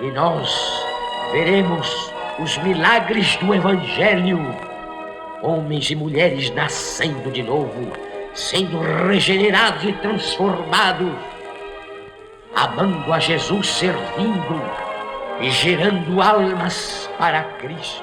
E nós veremos os milagres do Evangelho. Homens e mulheres nascendo de novo, sendo regenerados e transformados, amando a Jesus, servindo e gerando almas para Cristo.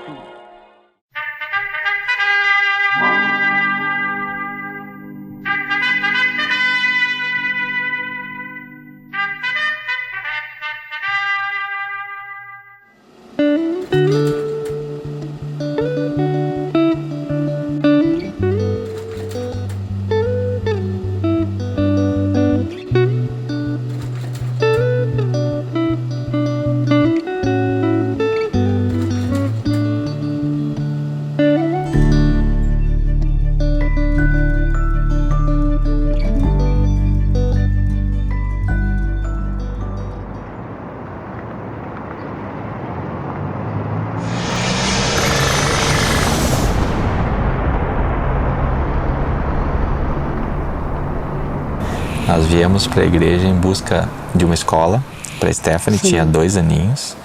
Nós viemos para a igreja em busca de uma escola para Stephanie, tinha 2 aninhos.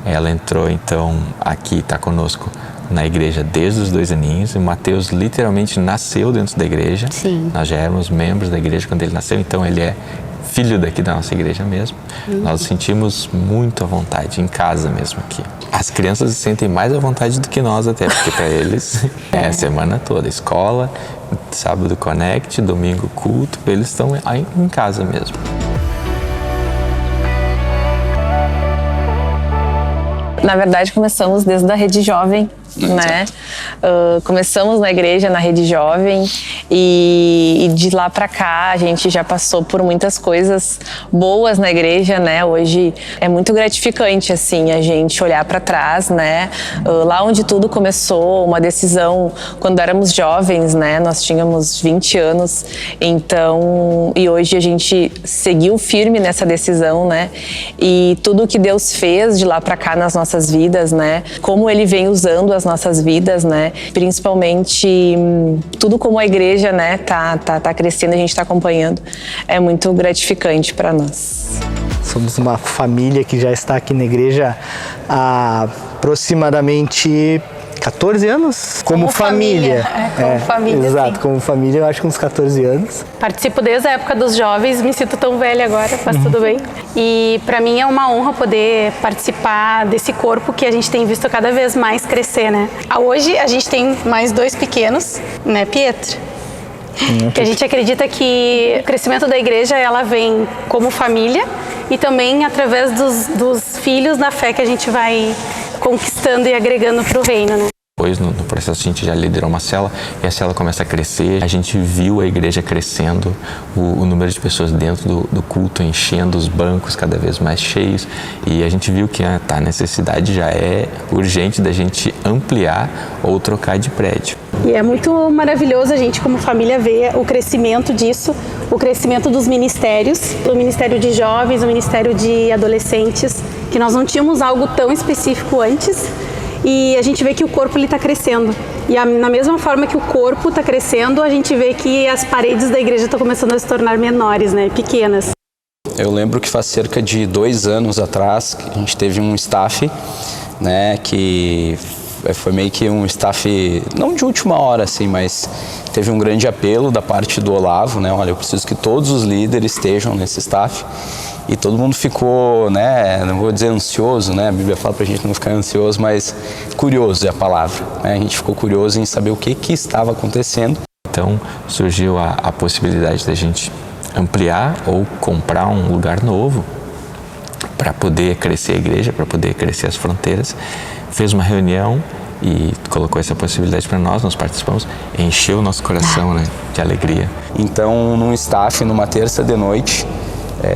Ela entrou então aqui, está conosco na igreja desde os 2 aninhos. E o Mateus literalmente nasceu dentro da igreja. Sim. Nós já éramos membros da igreja quando ele nasceu, então ele é filho daqui da nossa igreja mesmo. Nós nos sentimos muito à vontade, em casa mesmo aqui. As crianças se sentem mais à vontade do que nós até, porque para eles é a semana toda, escola, sábado Connect, domingo culto, eles estão em casa mesmo. Na verdade, começamos desde a Rede Jovem, né? Começamos na igreja, na Rede Jovem, e de lá pra cá a gente já passou por muitas coisas boas na igreja, né? Hoje é muito gratificante, assim, a gente olhar pra trás, né? Lá onde tudo começou, uma decisão quando éramos jovens, né? Nós tínhamos 20 anos, então, e hoje a gente seguiu firme nessa decisão, né? E tudo que Deus fez de lá pra cá nas nossas vidas, né? Como Ele vem usando as nossas vidas, né? Principalmente tudo como a igreja, né? Tá crescendo, a gente tá acompanhando. É muito gratificante para nós. Somos uma família que já está aqui na igreja há aproximadamente 14 anos? Como família. Como família, exato, sim. Como família, eu acho que uns 14 anos. Participo desde a época dos jovens, me sinto tão velha agora, mas tudo bem. E para mim é uma honra poder participar desse corpo que a gente tem visto cada vez mais crescer, né? Hoje a gente tem mais 2 pequenos, né, Pietro? Que a gente acredita que o crescimento da igreja, ela vem como família e também através dos filhos na fé que a gente vai conquistando e agregando para o reino, né? Depois, no processo, a gente já liderou uma célula e a célula começa a crescer. A gente viu a igreja crescendo, o número de pessoas dentro do culto enchendo, os bancos cada vez mais cheios. E a gente viu que a necessidade já é urgente da gente ampliar ou trocar de prédio. E é muito maravilhoso a gente, como família, ver o crescimento disso, o crescimento dos ministérios, o Ministério de Jovens, o Ministério de Adolescentes, que nós não tínhamos algo tão específico antes. E a gente vê que o corpo está crescendo. E na mesma forma que o corpo está crescendo, a gente vê que as paredes da igreja estão começando a se tornar menores, né, pequenas. Eu lembro que faz cerca de 2 anos atrás, a gente teve um staff, né, que foi meio que um staff, não de última hora, assim, mas teve um grande apelo da parte do Olavo, né, olha, eu preciso que todos os líderes estejam nesse staff. E todo mundo ficou, né, não vou dizer ansioso, né, a Bíblia fala pra gente não ficar ansioso, mas curioso é a palavra, né, a gente ficou curioso em saber o que estava acontecendo. Então surgiu a possibilidade da gente ampliar ou comprar um lugar novo para poder crescer a igreja, para poder crescer as fronteiras. Fez uma reunião e colocou essa possibilidade para nós participamos, encheu o nosso coração, né, de alegria. Então, num staff, numa terça de noite,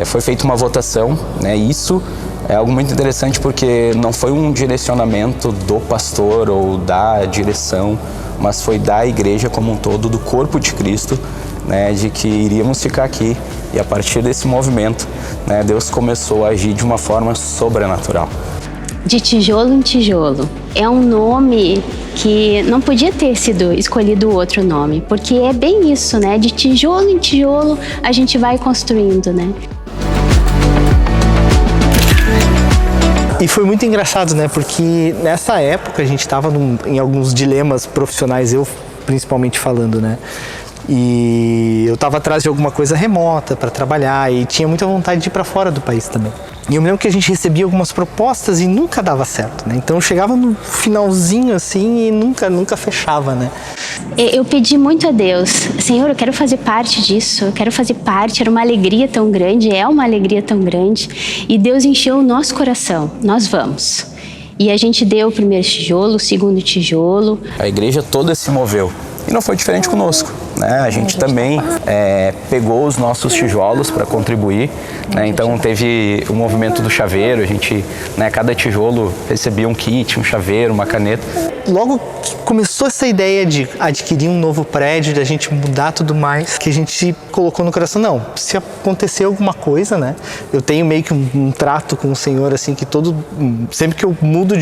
foi feita uma votação, né? Isso é algo muito interessante porque não foi um direcionamento do pastor ou da direção, mas foi da igreja como um todo, do corpo de Cristo, né? De que iríamos ficar aqui e a partir desse movimento, né, Deus começou a agir de uma forma sobrenatural. De tijolo em tijolo. É um nome que não podia ter sido escolhido outro nome, porque é bem isso, né? De tijolo em tijolo a gente vai construindo, né? E foi muito engraçado, né? Porque nessa época a gente estava em alguns dilemas profissionais, eu principalmente falando, né? E eu estava atrás de alguma coisa remota para trabalhar e tinha muita vontade de ir para fora do país também. E eu me lembro que a gente recebia algumas propostas e nunca dava certo, né? Então chegava no finalzinho assim e nunca fechava, né? Eu pedi muito a Deus, Senhor, eu quero fazer parte disso, eu quero fazer parte, era uma alegria tão grande, é uma alegria tão grande. E Deus encheu o nosso coração, nós vamos. E a gente deu o primeiro tijolo, o segundo tijolo. A igreja toda se moveu. E não foi diferente conosco, né? A gente também pegou os nossos tijolos para contribuir, né? Então teve o movimento do chaveiro, a gente, né, cada tijolo recebia um kit, um chaveiro, uma caneta. Logo que começou essa ideia de adquirir um novo prédio, de a gente mudar tudo mais, que a gente colocou no coração, não, se acontecer alguma coisa, né? Eu tenho meio que um trato com o Senhor, assim, que sempre que eu mudo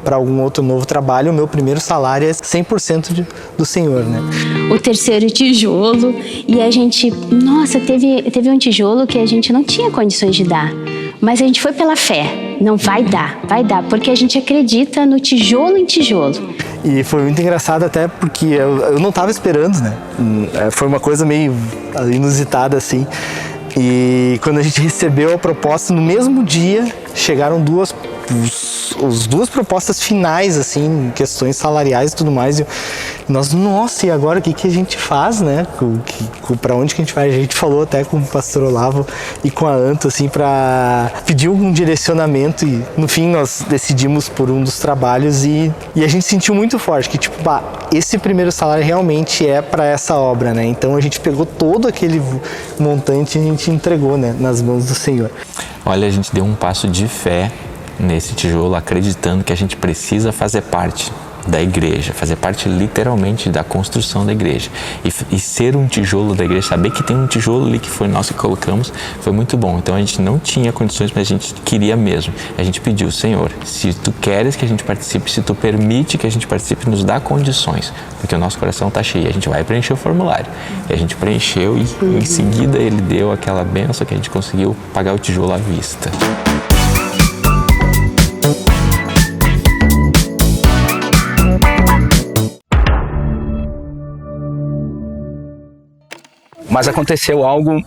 para algum outro novo trabalho, o meu primeiro salário é 100% do Senhor, né? O terceiro tijolo, e a gente, nossa, teve um tijolo que a gente não tinha condições de dar, mas a gente foi pela fé, não vai dar, porque a gente acredita no tijolo em tijolo. E foi muito engraçado até porque eu não estava esperando, né? Foi uma coisa meio inusitada assim. E quando a gente recebeu a proposta, no mesmo dia chegaram as duas propostas finais, assim, questões salariais e tudo mais. E nós, nossa, e agora o que a gente faz, né? Para onde que a gente vai? A gente falou até com o pastor Olavo e com a Anto, assim, para pedir algum direcionamento. E no fim nós decidimos por um dos trabalhos e a gente sentiu muito forte que, tipo, esse primeiro salário realmente é para essa obra, né? Então a gente pegou todo aquele montante e a gente entregou, né, nas mãos do Senhor. Olha, a gente deu um passo de fé nesse tijolo, acreditando que a gente precisa fazer parte da igreja, fazer parte literalmente da construção da igreja e ser um tijolo da igreja, saber que tem um tijolo ali que foi nosso que colocamos, foi muito bom. Então a gente não tinha condições, mas a gente queria mesmo. A gente pediu, Senhor, se tu queres que a gente participe, se tu permite que a gente participe, nos dá condições, porque o nosso coração está cheio. A gente vai preencher o formulário. E a gente preencheu e em seguida ele deu aquela benção que a gente conseguiu pagar o tijolo à vista. Mas aconteceu algo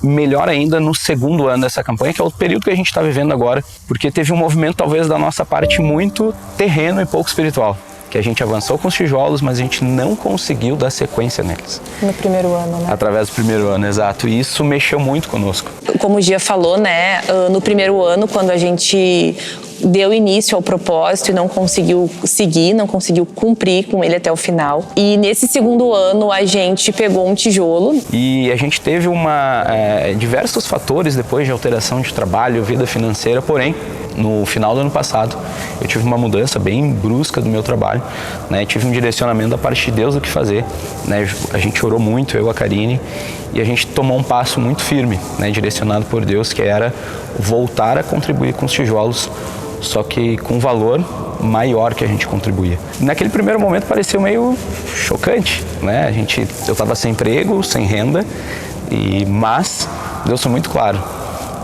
melhor ainda no segundo ano dessa campanha, que é o período que a gente está vivendo agora, porque teve um movimento talvez da nossa parte muito terreno e pouco espiritual, que a gente avançou com os tijolos, mas a gente não conseguiu dar sequência neles. No primeiro ano, né? Através do primeiro ano, exato. E isso mexeu muito conosco. Como o Gia falou, né, no primeiro ano, quando a gente deu início ao propósito e não conseguiu seguir, não conseguiu cumprir com ele até o final. E nesse segundo ano a gente pegou um tijolo. E a gente teve diversos fatores depois de alteração de trabalho, vida financeira, porém, no final do ano passado, eu tive uma mudança bem brusca do meu trabalho, né? Tive um direcionamento da parte de Deus do que fazer, né? A gente orou muito, eu e a Karine, e a gente tomou um passo muito firme, né? Direcionado por Deus, que era voltar a contribuir com os tijolos, só que com valor maior que a gente contribuía. Naquele primeiro momento pareceu meio chocante, né? Eu estava sem emprego, sem renda, mas Deus foi muito claro.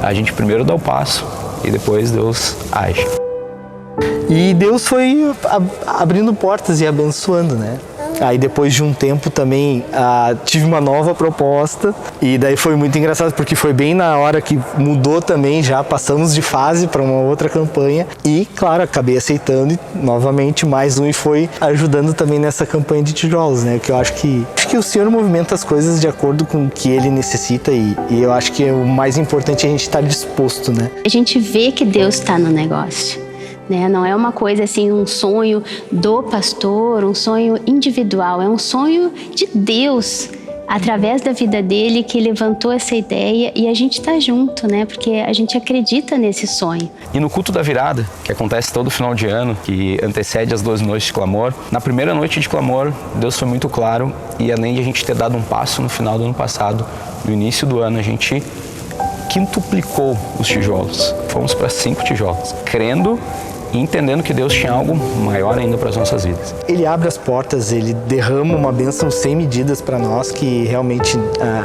A gente primeiro dá o passo e depois Deus age. E Deus foi abrindo portas e abençoando, né? Aí depois de um tempo também tive uma nova proposta e daí foi muito engraçado porque foi bem na hora que mudou também, já passamos de fase para uma outra campanha e claro, acabei aceitando e novamente mais um e foi ajudando também nessa campanha de tijolos, né? Que eu acho que o Senhor movimenta as coisas de acordo com o que Ele necessita e eu acho que o mais importante é a gente estar disposto, né? A gente vê que Deus está no negócio. Né? Não é uma coisa assim, um sonho do pastor, um sonho individual, é um sonho de Deus, através da vida dele, que levantou essa ideia e a gente está junto, né? Porque a gente acredita nesse sonho. E no culto da virada, que acontece todo final de ano, que antecede as 2 noites de clamor, na primeira noite de clamor, Deus foi muito claro e além de a gente ter dado um passo no final do ano passado, no início do ano, a gente quintuplicou os tijolos. Fomos para 5 tijolos, crendo e entendendo que Deus tinha algo maior ainda para as nossas vidas. Ele abre as portas, ele derrama uma bênção sem medidas para nós que realmente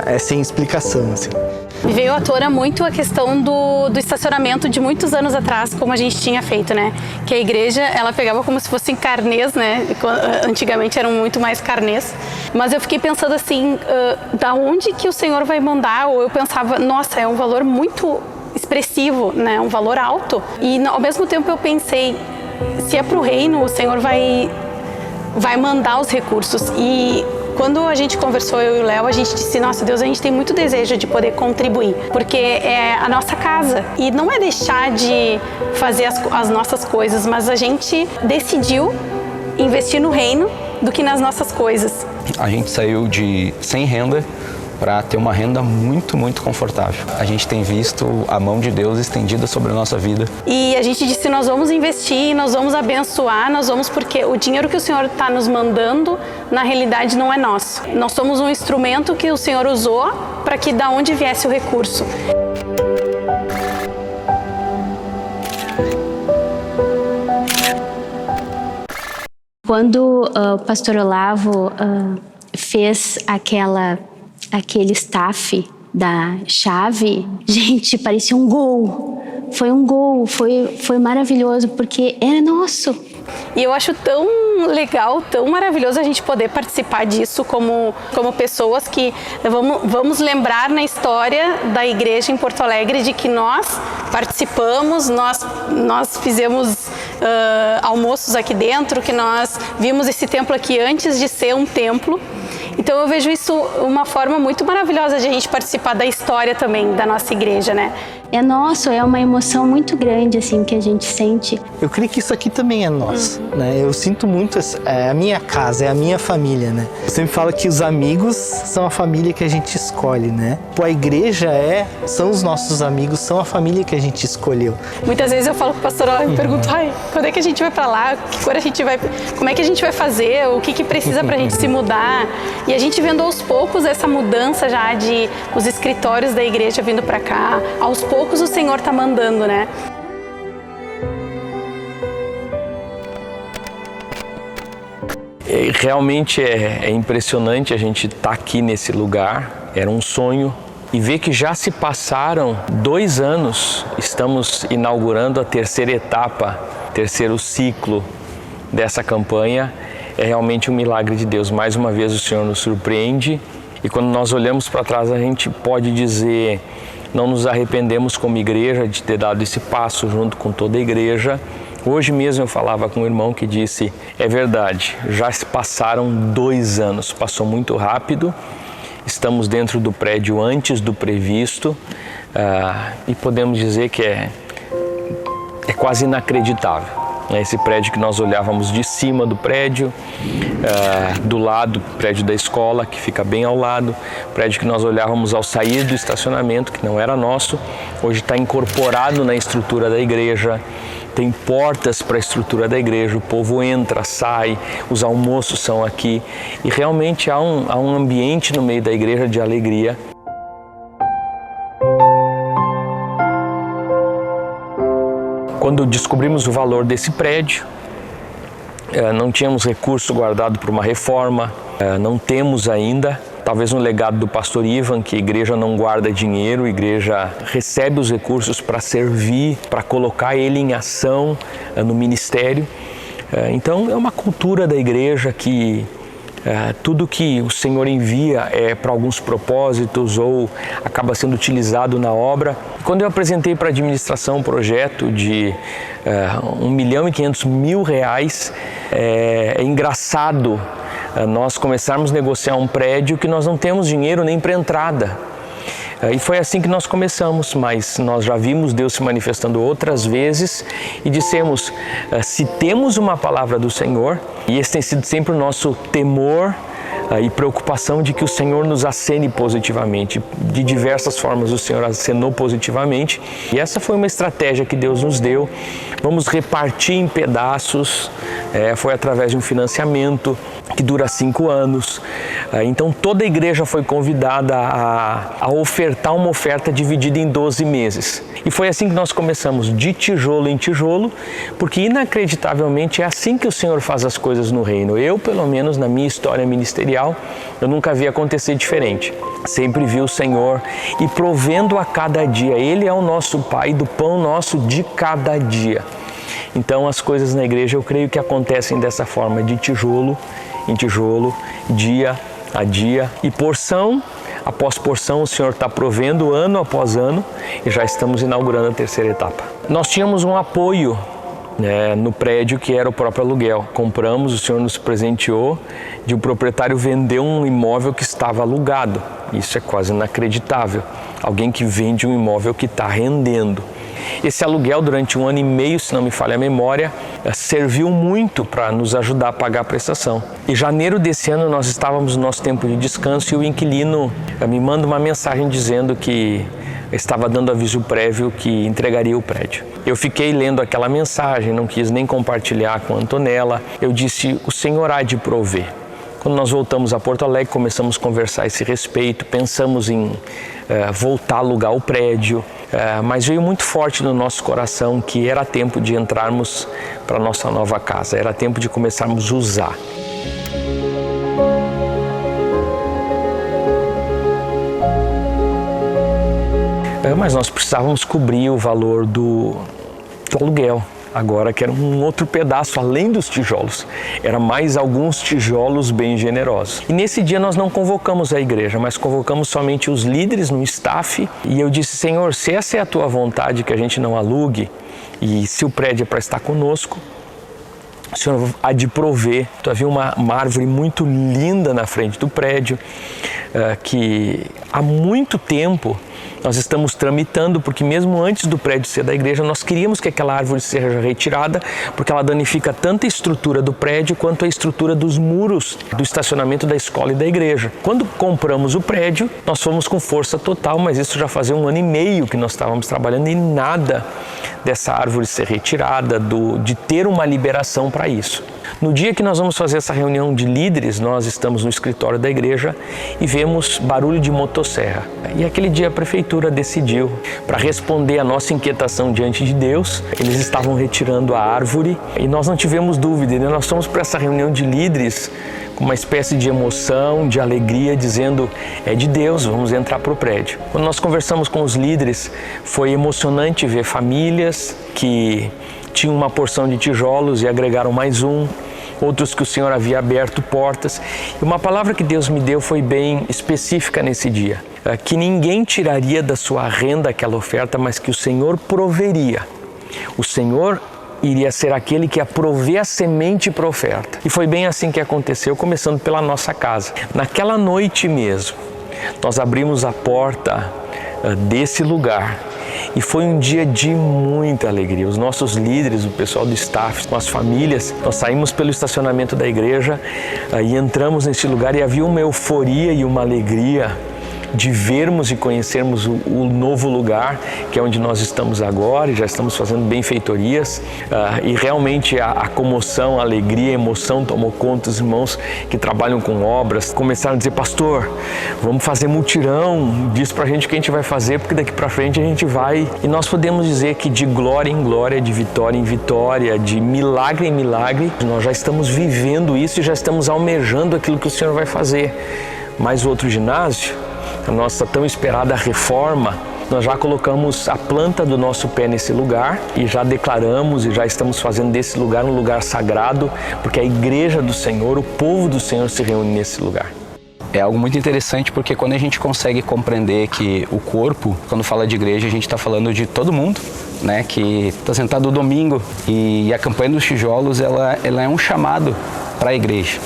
é sem explicação, assim. Me veio à tona muito a questão do estacionamento de muitos anos atrás, como a gente tinha feito, né? Que a igreja, ela pegava como se fossem carnês, né? Antigamente eram muito mais carnês. Mas eu fiquei pensando assim, da onde que o Senhor vai mandar? Ou eu pensava, nossa, é um valor muito expressivo, né? Um valor alto. E ao mesmo tempo eu pensei, se é para o reino, o Senhor vai mandar os recursos. E quando a gente conversou, eu e o Léo, a gente disse, nossa Deus, a gente tem muito desejo de poder contribuir, porque é a nossa casa. E não é deixar de fazer as nossas coisas, mas a gente decidiu investir no reino do que nas nossas coisas. A gente saiu de sem renda para ter uma renda muito, muito confortável. A gente tem visto a mão de Deus estendida sobre a nossa vida. E a gente disse, nós vamos investir, nós vamos abençoar, nós vamos, porque o dinheiro que o Senhor está nos mandando, na realidade não é nosso. Nós somos um instrumento que o Senhor usou para que da onde viesse o recurso. Quando o pastor Olavo fez aquele staff da chave, gente, parecia um gol. Foi um gol, foi maravilhoso, porque era nosso. E eu acho tão legal, tão maravilhoso a gente poder participar disso como pessoas que vamos lembrar na história da igreja em Porto Alegre de que nós participamos, nós fizemos almoços aqui dentro, que nós vimos esse templo aqui antes de ser um templo. Então eu vejo isso uma forma muito maravilhosa de a gente participar da história também da nossa igreja, né? É nosso, é uma emoção muito grande assim que a gente sente. Eu creio que isso aqui também é nosso, né? Eu sinto muito, é a minha casa, é a minha família, né? Eu sempre falo que os amigos são a família que a gente escolhe, né? A igreja são os nossos amigos, são a família que a gente escolheu. Muitas vezes eu falo com o pastor, ela me pergunta, quando é que a gente vai pra lá? Que cor a gente vai, como é que a gente vai fazer? O que precisa pra gente se mudar? E a gente vendo aos poucos essa mudança já de os escritórios da igreja vindo pra cá, aos poucos o Senhor tá mandando, né? Realmente é impressionante a gente estar aqui nesse lugar, era um sonho. E ver que já se passaram 2 anos, estamos inaugurando a terceira etapa, terceiro ciclo dessa campanha, é realmente um milagre de Deus. Mais uma vez o Senhor nos surpreende e quando nós olhamos para trás a gente pode dizer, não nos arrependemos como igreja de ter dado esse passo junto com toda a igreja. Hoje mesmo eu falava com um irmão que disse, é verdade, já se passaram 2 anos, passou muito rápido. Estamos dentro do prédio antes do previsto e podemos dizer que é quase inacreditável. Esse prédio que nós olhávamos de cima do prédio, do lado, prédio da escola, que fica bem ao lado, prédio que nós olhávamos ao sair do estacionamento, que não era nosso, hoje está incorporado na estrutura da igreja. Tem portas para a estrutura da igreja, o povo entra, sai, os almoços são aqui e realmente há um ambiente no meio da igreja de alegria. Quando descobrimos o valor desse prédio, não tínhamos recurso guardado para uma reforma, não temos ainda. Talvez um legado do pastor Ivan, que a igreja não guarda dinheiro, a igreja recebe os recursos para servir, para colocar ele em ação no ministério. Então é uma cultura da igreja que tudo que o Senhor envia é para alguns propósitos ou acaba sendo utilizado na obra. Quando eu apresentei para a administração um projeto de R$1.500.000, é engraçado nós começarmos a negociar um prédio que nós não temos dinheiro nem para entrada. E foi assim que nós começamos, mas nós já vimos Deus se manifestando outras vezes e dissemos, se temos uma palavra do Senhor, e esse tem sido sempre o nosso temor e preocupação de que o Senhor nos acene positivamente. De diversas formas o Senhor acenou positivamente e essa foi uma estratégia que Deus nos deu. Vamos repartir em pedaços, foi através de um financiamento que dura 5 anos. Então toda a igreja foi convidada a ofertar uma oferta dividida em 12 meses. E foi assim que nós começamos, de tijolo em tijolo, porque inacreditavelmente é assim que o Senhor faz as coisas no reino. Eu, pelo menos na minha história ministerial, material, eu nunca vi acontecer diferente. Sempre vi o Senhor e provendo a cada dia. Ele é o nosso Pai do pão nosso de cada dia. Então as coisas na igreja eu creio que acontecem dessa forma, de tijolo em tijolo, dia a dia, e porção após porção o Senhor está provendo ano após ano e já estamos inaugurando a terceira etapa. Nós tínhamos um apoio no prédio que era o próprio aluguel. Compramos, o Senhor nos presenteou de um proprietário vender um imóvel que estava alugado. Isso é quase inacreditável. Alguém que vende um imóvel que está rendendo. Esse aluguel durante 1 ano e meio, se não me falha a memória, serviu muito para nos ajudar a pagar a prestação. Em janeiro desse ano nós estávamos no nosso tempo de descanso e o inquilino me manda uma mensagem dizendo que estava dando aviso prévio que entregaria o prédio. Eu fiquei lendo aquela mensagem, não quis nem compartilhar com a Antonella. Eu disse, o Senhor há de prover. Quando nós voltamos a Porto Alegre, começamos a conversar a esse respeito, pensamos em voltar a alugar o prédio, mas veio muito forte no nosso coração que era tempo de entrarmos para a nossa nova casa, era tempo de começarmos a usar. Mas nós precisávamos cobrir o valor do aluguel. Agora que era um outro pedaço além dos tijolos, era mais alguns tijolos bem generosos. E nesse dia nós não convocamos a igreja, mas convocamos somente os líderes no staff. E eu disse, Senhor, se essa é a tua vontade que a gente não alugue, e se o prédio é para estar conosco, o Senhor há de prover. Então, havia uma árvore muito linda na frente do prédio, que há muito tempo nós estamos tramitando, porque mesmo antes do prédio ser da igreja, nós queríamos que aquela árvore seja retirada, porque ela danifica tanto a estrutura do prédio quanto a estrutura dos muros do estacionamento da escola e da igreja. Quando compramos o prédio, nós fomos com força total, mas isso já fazia 1 ano e meio que nós estávamos trabalhando e nada dessa árvore ser retirada, de ter uma liberação para isso. No dia que nós vamos fazer essa reunião de líderes, nós estamos no escritório da igreja e vemos barulho de motosserra. E aquele dia a prefeitura decidiu, para responder à nossa inquietação diante de Deus, eles estavam retirando a árvore e nós não tivemos dúvida, né? Nós fomos para essa reunião de líderes com uma espécie de emoção, de alegria, dizendo, é de Deus, vamos entrar para o prédio. Quando nós conversamos com os líderes, foi emocionante ver famílias que tinham uma porção de tijolos e agregaram mais um, outros que o Senhor havia aberto portas. E uma palavra que Deus me deu foi bem específica nesse dia, que ninguém tiraria da sua renda aquela oferta, mas que o Senhor proveria. O Senhor iria ser aquele que ia prover a semente para a oferta. E foi bem assim que aconteceu, começando pela nossa casa. Naquela noite mesmo, nós abrimos a porta desse lugar e foi um dia de muita alegria. Os nossos líderes, o pessoal do staff, com as famílias, nós saímos pelo estacionamento da igreja e entramos nesse lugar e havia uma euforia e uma alegria de vermos e conhecermos o novo lugar, que é onde nós estamos agora, e já estamos fazendo benfeitorias, e realmente a comoção, a alegria, a emoção tomou conta. Os irmãos que trabalham com obras começaram a dizer, pastor, vamos fazer mutirão, diz pra gente o que a gente vai fazer, porque daqui pra frente a gente vai. E nós podemos dizer que de glória em glória, de vitória em vitória, de milagre em milagre, nós já estamos vivendo isso e já estamos almejando aquilo que o Senhor vai fazer. Mas o outro ginásio, a nossa tão esperada reforma, nós já colocamos a planta do nosso pé nesse lugar e já declaramos e já estamos fazendo desse lugar um lugar sagrado, porque a igreja do Senhor, o povo do Senhor se reúne nesse lugar. É algo muito interessante porque quando a gente consegue compreender que o corpo, quando fala de igreja, a gente está falando de todo mundo, né, que está sentado domingo, e a campanha dos tijolos, ela é um chamado para a igreja.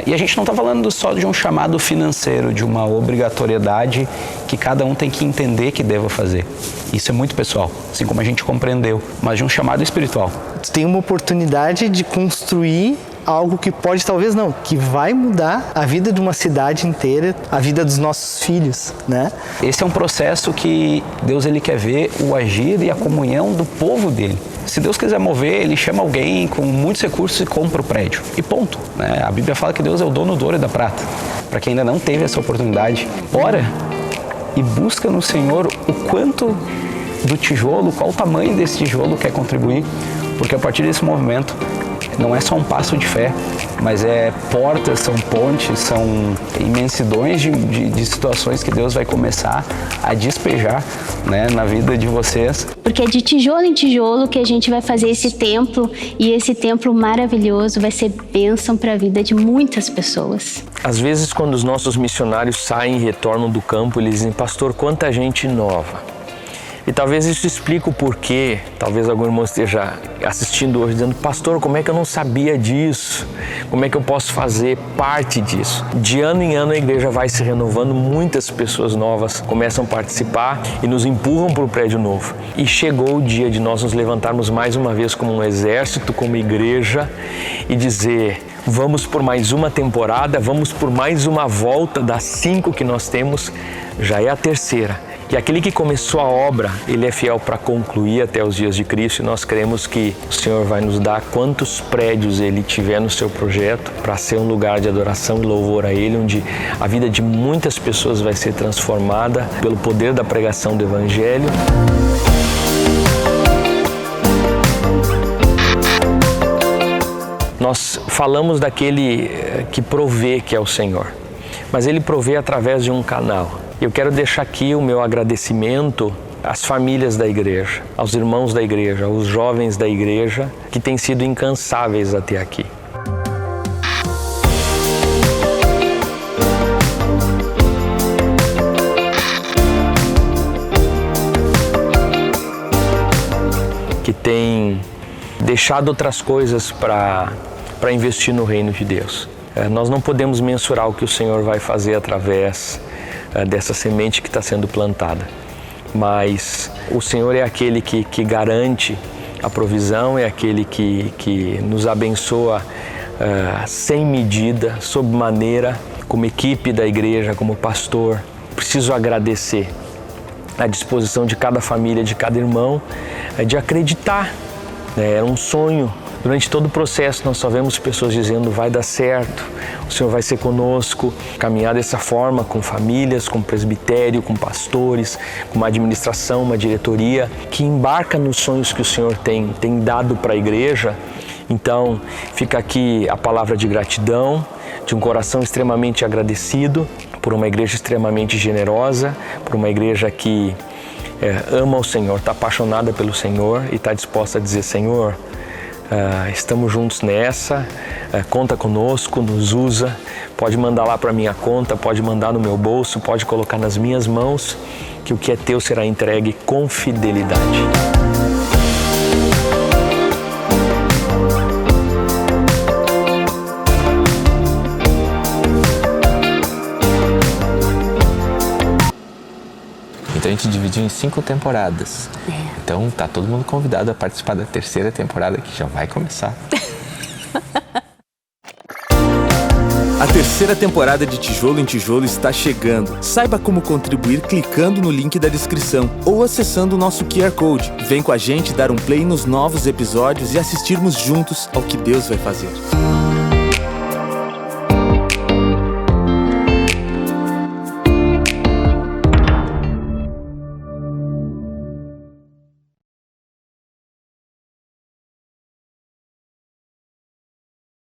E a gente não está falando só de um chamado financeiro, de uma obrigatoriedade que cada um tem que entender que deva fazer. Isso é muito pessoal, assim como a gente compreendeu, mas de um chamado espiritual. Tu tem uma oportunidade de construir algo que pode, talvez não, que vai mudar a vida de uma cidade inteira, a vida dos nossos filhos, né? Esse é um processo que Deus ele quer ver o agir e a comunhão do povo dele. Se Deus quiser mover, ele chama alguém com muitos recursos e compra o prédio. E ponto, né? A Bíblia fala que Deus é o dono do ouro e da prata. Para quem ainda não teve essa oportunidade, ora e busca no Senhor o quanto do tijolo, qual o tamanho desse tijolo quer contribuir, porque a partir desse movimento não é só um passo de fé, mas é portas, são pontes, são imensidões de situações que Deus vai começar a despejar, né, na vida de vocês. Porque é de tijolo em tijolo que a gente vai fazer esse templo, e esse templo maravilhoso vai ser bênção para a vida de muitas pessoas. Às vezes, quando os nossos missionários saem e retornam do campo, eles dizem: pastor, quanta gente nova. E talvez isso explique o porquê, talvez algum irmão esteja assistindo hoje dizendo: pastor, como é que eu não sabia disso? Como é que eu posso fazer parte disso? De ano em ano a igreja vai se renovando, muitas pessoas novas começam a participar e nos empurram para o prédio novo. E chegou o dia de nós nos levantarmos mais uma vez como um exército, como igreja, e dizer: vamos por mais uma temporada, vamos por mais uma volta das 5 que nós temos, já é a terceira. E aquele que começou a obra, ele é fiel para concluir até os dias de Cristo, e nós cremos que o Senhor vai nos dar quantos prédios Ele tiver no seu projeto para ser um lugar de adoração e louvor a Ele, onde a vida de muitas pessoas vai ser transformada pelo poder da pregação do Evangelho. Nós falamos daquele que provê, que é o Senhor, mas Ele provê através de um canal. Eu quero deixar aqui o meu agradecimento às famílias da igreja, aos irmãos da igreja, aos jovens da igreja que têm sido incansáveis até aqui. Que têm deixado outras coisas para investir no reino de Deus. Nós não podemos mensurar o que o Senhor vai fazer através dessa semente que está sendo plantada, mas o Senhor é aquele que garante a provisão, é aquele que nos abençoa sem medida, sob maneira, como equipe da igreja, como pastor. Preciso agradecer a disposição de cada família, de cada irmão, de acreditar. Era um sonho. Durante todo o processo nós só vemos pessoas dizendo: vai dar certo, o Senhor vai ser conosco. Caminhar dessa forma com famílias, com presbitério, com pastores, com uma administração, uma diretoria que embarca nos sonhos que o Senhor tem dado para a igreja. Então fica aqui a palavra de gratidão, de um coração extremamente agradecido por uma igreja extremamente generosa, por uma igreja que ama o Senhor, está apaixonada pelo Senhor e está disposta a dizer: Senhor, estamos juntos nessa, conta conosco, nos usa, pode mandar lá para minha conta, pode mandar no meu bolso, pode colocar nas minhas mãos, que o que é teu será entregue com fidelidade. Então a gente dividiu em 5 temporadas. Então tá todo mundo convidado a participar da terceira temporada, que já vai começar. A terceira temporada de Tijolo em Tijolo está chegando. Saiba como contribuir clicando no link da descrição ou acessando o nosso QR Code. Vem com a gente dar um play nos novos episódios e assistirmos juntos ao que Deus vai fazer.